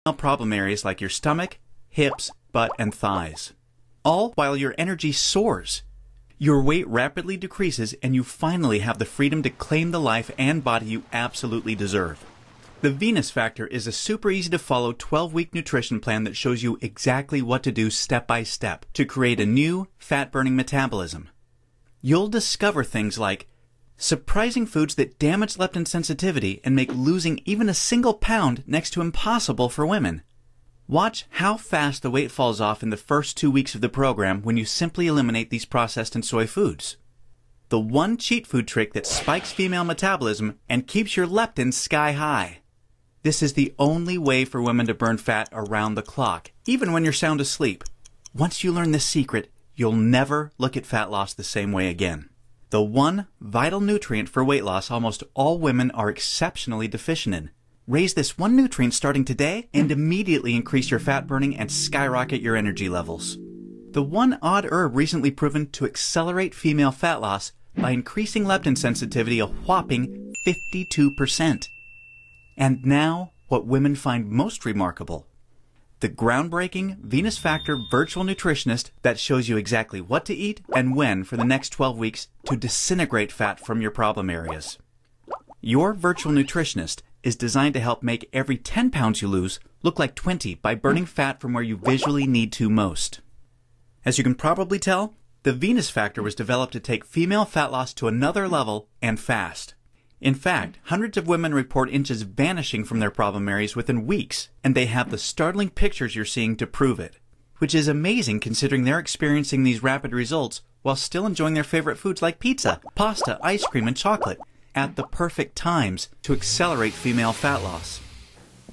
problem areas like your stomach, hips, butt, and thighs. All while your energy soars. Your weight rapidly decreases and you finally have the freedom to claim the life and body you absolutely deserve. The Venus Factor is a super easy to follow 12-week nutrition plan that shows you exactly what to do step by step to create a new fat-burning metabolism. You'll discover things like surprising foods that damage leptin sensitivity and make losing even a single pound next to impossible for women. Watch how fast the weight falls off in the first 2 weeks of the program when you simply eliminate these processed and soy foods. The one cheat food trick that spikes female metabolism and keeps your leptin sky high. This is the only way for women to burn fat around the clock, even when you're sound asleep. Once you learn this secret, you'll never look at fat loss the same way again. The one vital nutrient for weight loss almost all women are exceptionally deficient in. Raise this one nutrient starting today and immediately increase your fat burning and skyrocket your energy levels. The one odd herb recently proven to accelerate female fat loss by increasing leptin sensitivity a whopping 52%. And now, what women find most remarkable. The groundbreaking Venus Factor Virtual Nutritionist that shows you exactly what to eat and when for the next 12 weeks to disintegrate fat from your problem areas. Your Virtual Nutritionist is designed to help make every 10 pounds you lose look like 20 by burning fat from where you visually need to most. As you can probably tell, the Venus Factor was developed to take female fat loss to another level and fast. In fact, hundreds of women report inches vanishing from their problem areas within weeks, and they have the startling pictures you're seeing to prove it, which is amazing considering they're experiencing these rapid results while still enjoying their favorite foods like pizza, pasta, ice cream, and chocolate at the perfect times to accelerate female fat loss.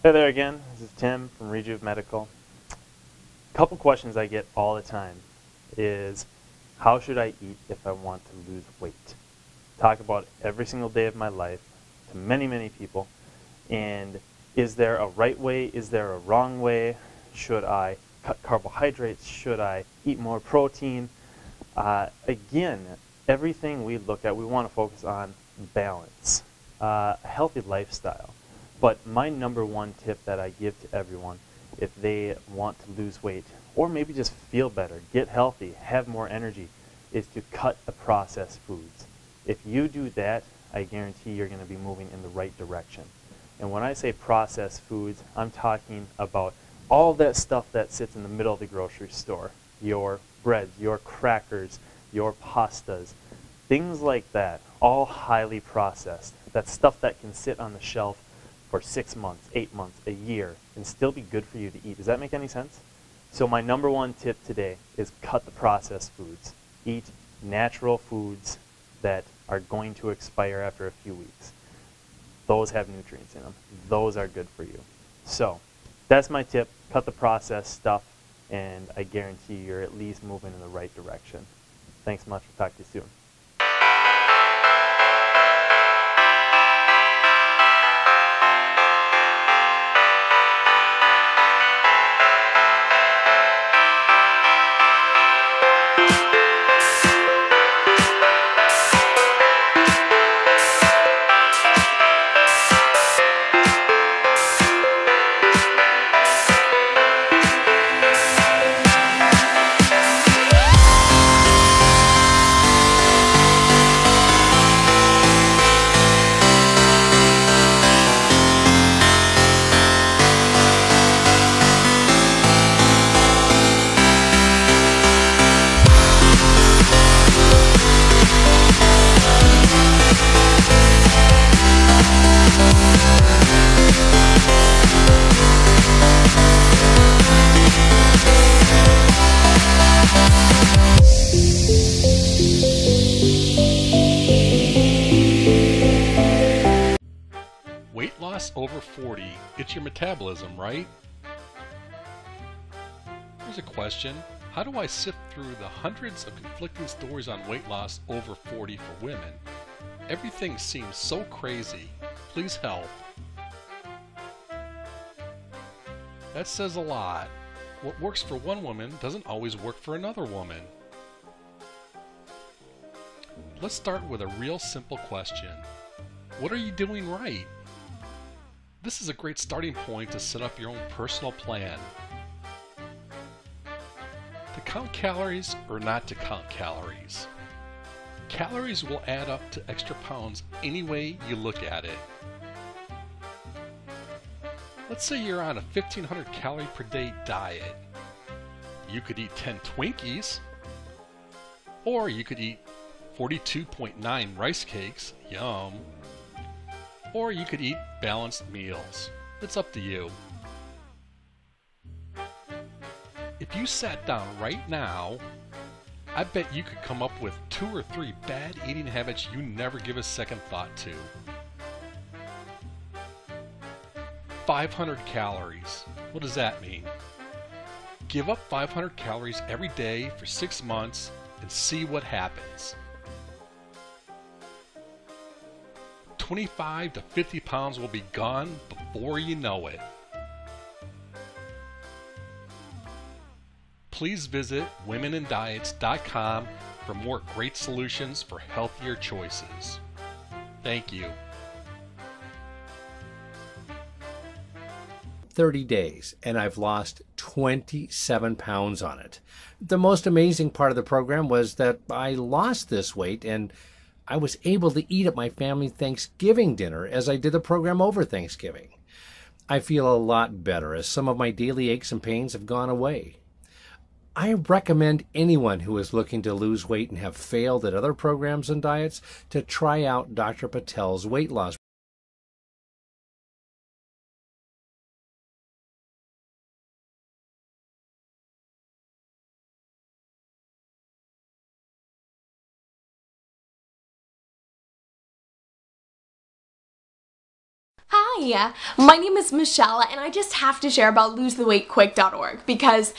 Hey there again, this is Tim from Rejuve Medical. A couple questions I get all the time is, how should I eat if I want to lose weight? Talk about every single day of my life to many, many people. And is there a right way? Is there a wrong way? Should I cut carbohydrates? Should I eat more protein? Again, everything we look at, we want to focus on balance, a healthy lifestyle. But my number one tip that I give to everyone if they want to lose weight or maybe just feel better, get healthy, have more energy, is to cut the processed foods. If you do that, I guarantee you're going to be moving in the right direction. And when I say processed foods, I'm talking about all that stuff that sits in the middle of the grocery store. Your breads, your crackers, your pastas, things like that, all highly processed. That's stuff that can sit on the shelf for 6 months, 8 months, a year, and still be good for you to eat. Does that make any sense? So my number one tip today is cut the processed foods. Eat natural foods that are going to expire after a few weeks. Those have nutrients in them. Those are good for you. So that's my tip. Cut the processed stuff, and I guarantee you're at least moving in the right direction. Thanks much. We'll talk to you soon. Weight loss over 40, it's your metabolism, right? Here's a question. How do I sift through the hundreds of conflicting stories on weight loss over 40 for women? Everything seems so crazy. Please help. That says a lot. What works for one woman doesn't always work for another woman. Let's start with a real simple question. What are you doing right? This is a great starting point to set up your own personal plan. To count calories or not to count calories? Calories will add up to extra pounds any way you look at it. Let's say you're on a 1500 calorie per day diet. You could eat 10 Twinkies, or you could eat 42.9 rice cakes, yum, or you could eat balanced meals. It's up to you. If you sat down right now, I bet you could come up with 2 or 3 bad eating habits you never give a second thought to. 500 calories. What does that mean? Give up 500 calories every day for 6 months and see what happens. 25 to 50 pounds will be gone before you know it. Please visit womenanddiets.com for more great solutions for healthier choices. Thank you. 30 days, and I've lost 27 pounds on it. The most amazing part of the program was that I lost this weight and I was able to eat at my family Thanksgiving dinner as I did the program over Thanksgiving. I feel a lot better as some of my daily aches and pains have gone away. I recommend anyone who is looking to lose weight and have failed at other programs and diets to try out Dr. Patel's weight loss. Hi, my name is Michelle, and I just have to share about losetheweightquick.org because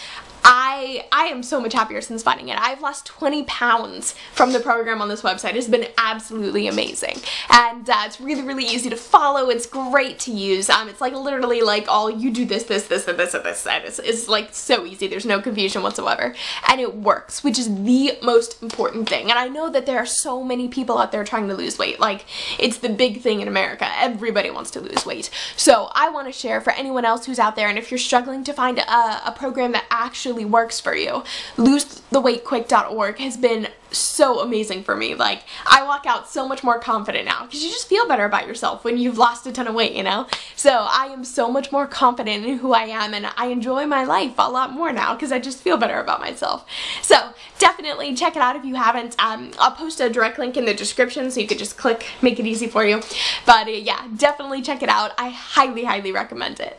I am so much happier since finding it. I've lost 20 pounds from the program on this website. It's been absolutely amazing. And it's really, really easy to follow. It's great to use. It's like literally like all you do this, and this, and this. And it's like so easy. There's no confusion whatsoever. And it works, which is the most important thing. And I know that there are so many people out there trying to lose weight. Like, it's the big thing in America. Everybody wants to lose weight. So I want to share for anyone else who's out there, and if you're struggling to find a program that actually works for you, losetheweightquick.org has been so amazing for me. Like, I walk out so much more confident now because you just feel better about yourself when you've lost a ton of weight, you know? So I am so much more confident in who I am, and I enjoy my life a lot more now because I just feel better about myself. So definitely check it out if you haven't. I'll post a direct link in the description so you could just click, make it easy for you. But yeah, definitely check it out. I highly, highly recommend it.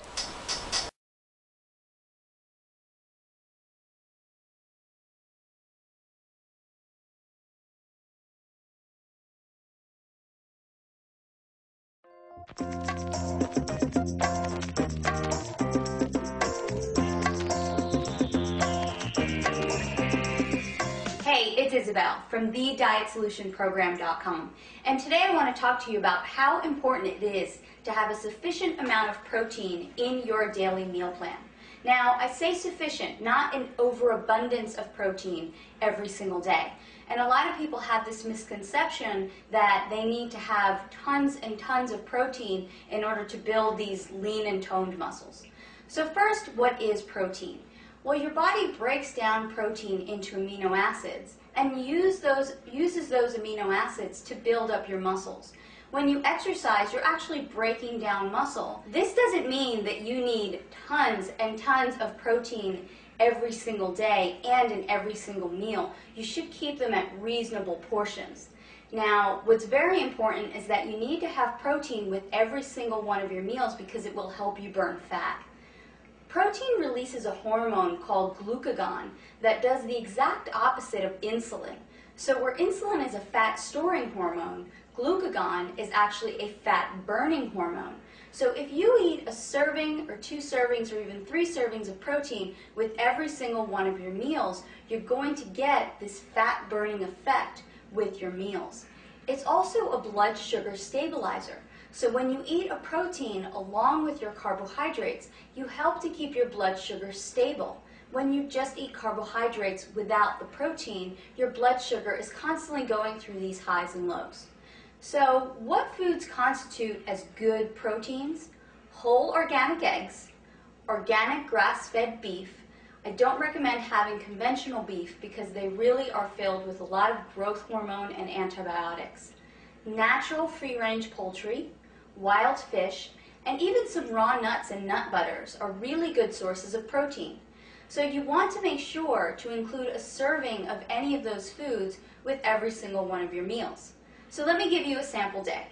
Hey, it's Isabel from TheDietSolutionProgram.com, and today I want to talk to you about how important it is to have a sufficient amount of protein in your daily meal plan. Now, I say sufficient, not an overabundance of protein every single day. And a lot of people have this misconception that they need to have tons and tons of protein in order to build these lean and toned muscles. So first, what is protein? Well, your body breaks down protein into amino acids and uses those amino acids to build up your muscles. When you exercise, you're actually breaking down muscle. This doesn't mean that you need tons and tons of protein every single day and in every single meal. You should keep them at reasonable portions. Now, what's very important is that you need to have protein with every single one of your meals because it will help you burn fat. Protein releases a hormone called glucagon that does the exact opposite of insulin. So where insulin is a fat-storing hormone, glucagon is actually a fat-burning hormone. So if you eat a serving or 2 servings or even 3 servings of protein with every single one of your meals, you're going to get this fat-burning effect with your meals. It's also a blood sugar stabilizer. So when you eat a protein along with your carbohydrates, you help to keep your blood sugar stable. When you just eat carbohydrates without the protein, your blood sugar is constantly going through these highs and lows. So what foods constitute as good proteins? whole organic eggs, organic grass-fed beef. I don't recommend having conventional beef because they really are filled with a lot of growth hormone and antibiotics. Natural free-range poultry, wild fish, and even some raw nuts and nut butters are really good sources of protein. So you want to make sure to include a serving of any of those foods with every single one of your meals. So let me give you a sample day.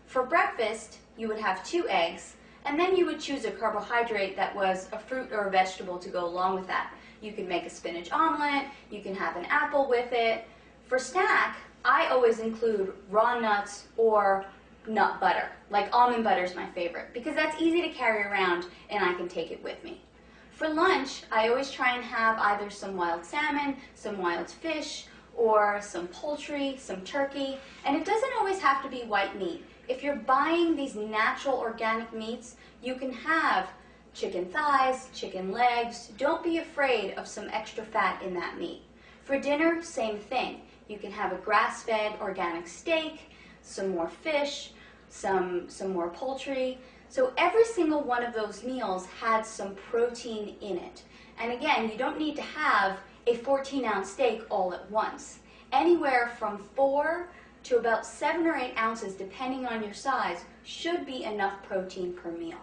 For breakfast, you would have 2 eggs, and then you would choose a carbohydrate that was a fruit or a vegetable to go along with that. You can make a spinach omelet, you can have an apple with it. For snack, I always include raw nuts or nut butter. Like almond butter is my favorite because that's easy to carry around and I can take it with me. For lunch, I always try and have either some wild salmon, some wild fish, or some poultry, some turkey, and it doesn't always have to be white meat. If you're buying these natural organic meats, you can have chicken thighs, chicken legs. Don't be afraid of some extra fat in that meat. For dinner, same thing. You can have a grass-fed organic steak, some more fish, some more poultry. So every single one of those meals had some protein in it. And again, you don't need to have a 14-ounce steak all at once. Anywhere from 4 to about 7 or 8 ounces, depending on your size, should be enough protein per meal.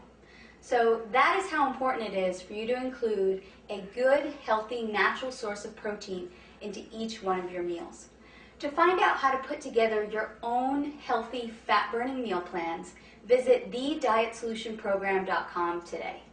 So that is how important it is for you to include a good, healthy, natural source of protein into each one of your meals. To find out how to put together your own healthy, fat-burning meal plans, visit thedietsolutionprogram.com today.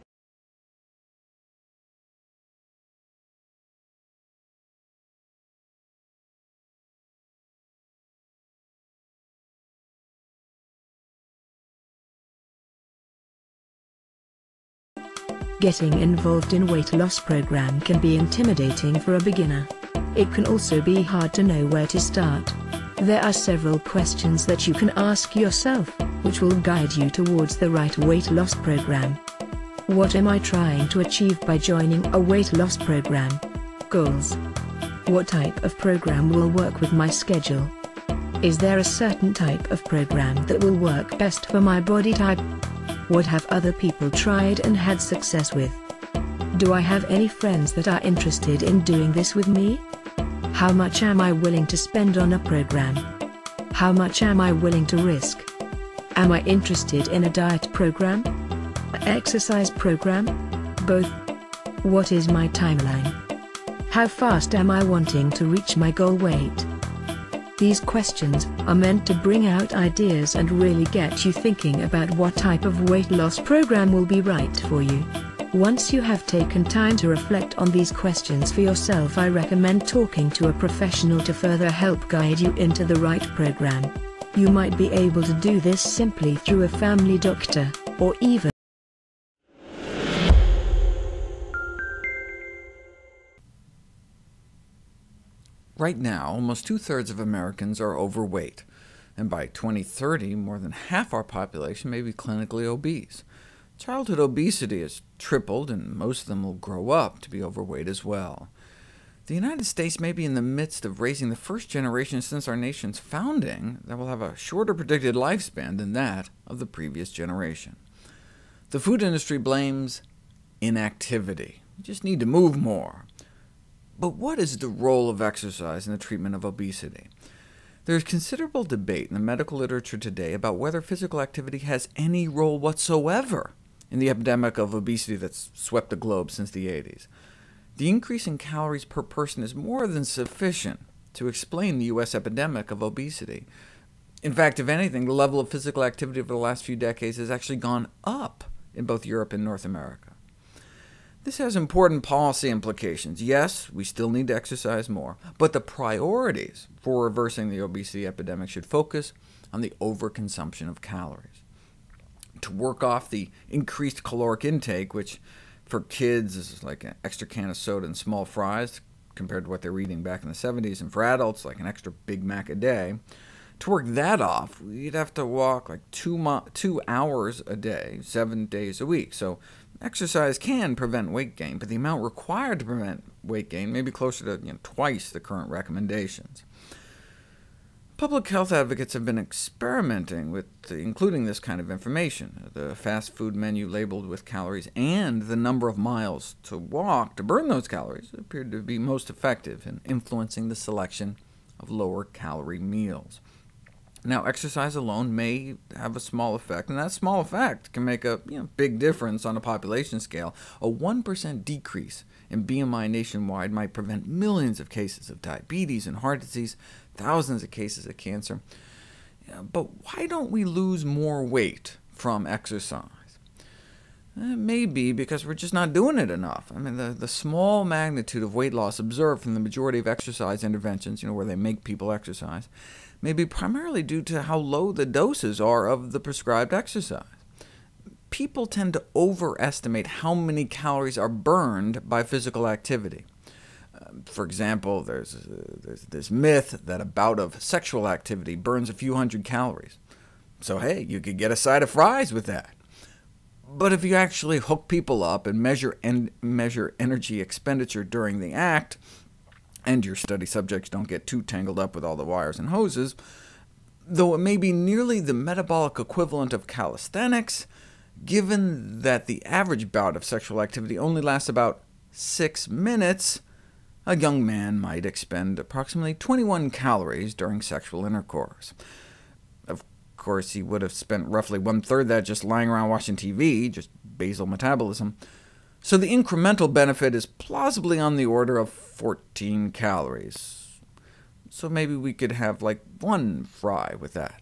Getting involved in weight loss program can be intimidating for a beginner. It can also be hard to know where to start. There are several questions that you can ask yourself, which will guide you towards the right weight loss program. What am I trying to achieve by joining a weight loss program? Goals. What type of program will work with my schedule? Is there a certain type of program that will work best for my body type? What have other people tried and had success with? Do I have any friends that are interested in doing this with me? How much am I willing to spend on a program? How much am I willing to risk? Am I interested in a diet program? An exercise program? Both? What is my timeline? How fast am I wanting to reach my goal weight? These questions are meant to bring out ideas and really get you thinking about what type of weight loss program will be right for you. Once you have taken time to reflect on these questions for yourself, I recommend talking to a professional to further help guide you into the right program. You might be able to do this simply through a family doctor, or even Right now, almost 2/3 of Americans are overweight, and by 2030, more than half our population may be clinically obese. Childhood obesity has tripled, and most of them will grow up to be overweight as well. The United States may be in the midst of raising the first generation since our nation's founding that will have a shorter predicted lifespan than that of the previous generation. The food industry blames inactivity. We just need to move more. But what is the role of exercise in the treatment of obesity? There is considerable debate in the medical literature today about whether physical activity has any role whatsoever in the epidemic of obesity that's swept the globe since the 80s. The increase in calories per person is more than sufficient to explain the U.S. epidemic of obesity. In fact, if anything, the level of physical activity over the last few decades has actually gone up in both Europe and North America. This has important policy implications. Yes, we still need to exercise more, but the priorities for reversing the obesity epidemic should focus on the overconsumption of calories. To work off the increased caloric intake, which for kids is like an extra can of soda and small fries compared to what they were eating back in the 70s, and for adults, like an extra Big Mac a day, to work that off, we'd have to walk like 2 hours a day, 7 days a week. So exercise can prevent weight gain, but the amount required to prevent weight gain may be closer to twice the current recommendations. Public health advocates have been experimenting with including this kind of information. The fast food menu labeled with calories and the number of miles to walk to burn those calories appeared to be most effective in influencing the selection of lower-calorie meals. Now, exercise alone may have a small effect, and that small effect can make a big difference on a population scale. A 1% decrease in BMI nationwide might prevent millions of cases of diabetes and heart disease, thousands of cases of cancer. But why don't we lose more weight from exercise? Maybe because we're just not doing it enough. I mean, the small magnitude of weight loss observed from the majority of exercise interventions, where they make people exercise, may be primarily due to how low the doses are of the prescribed exercise. People tend to overestimate how many calories are burned by physical activity. For example, there's this myth that a bout of sexual activity burns a few hundred calories. So hey, you could get a side of fries with that. But if you actually hook people up and measure energy expenditure during the act, and your study subjects don't get too tangled up with all the wires and hoses, though it may be nearly the metabolic equivalent of calisthenics, given that the average bout of sexual activity only lasts about 6 minutes, a young man might expend approximately 21 calories during sexual intercourse. Of course, he would have spent roughly 1/3 that just lying around watching TV, just basal metabolism. So the incremental benefit is plausibly on the order of 14 calories. So maybe we could have like 1 fry with that.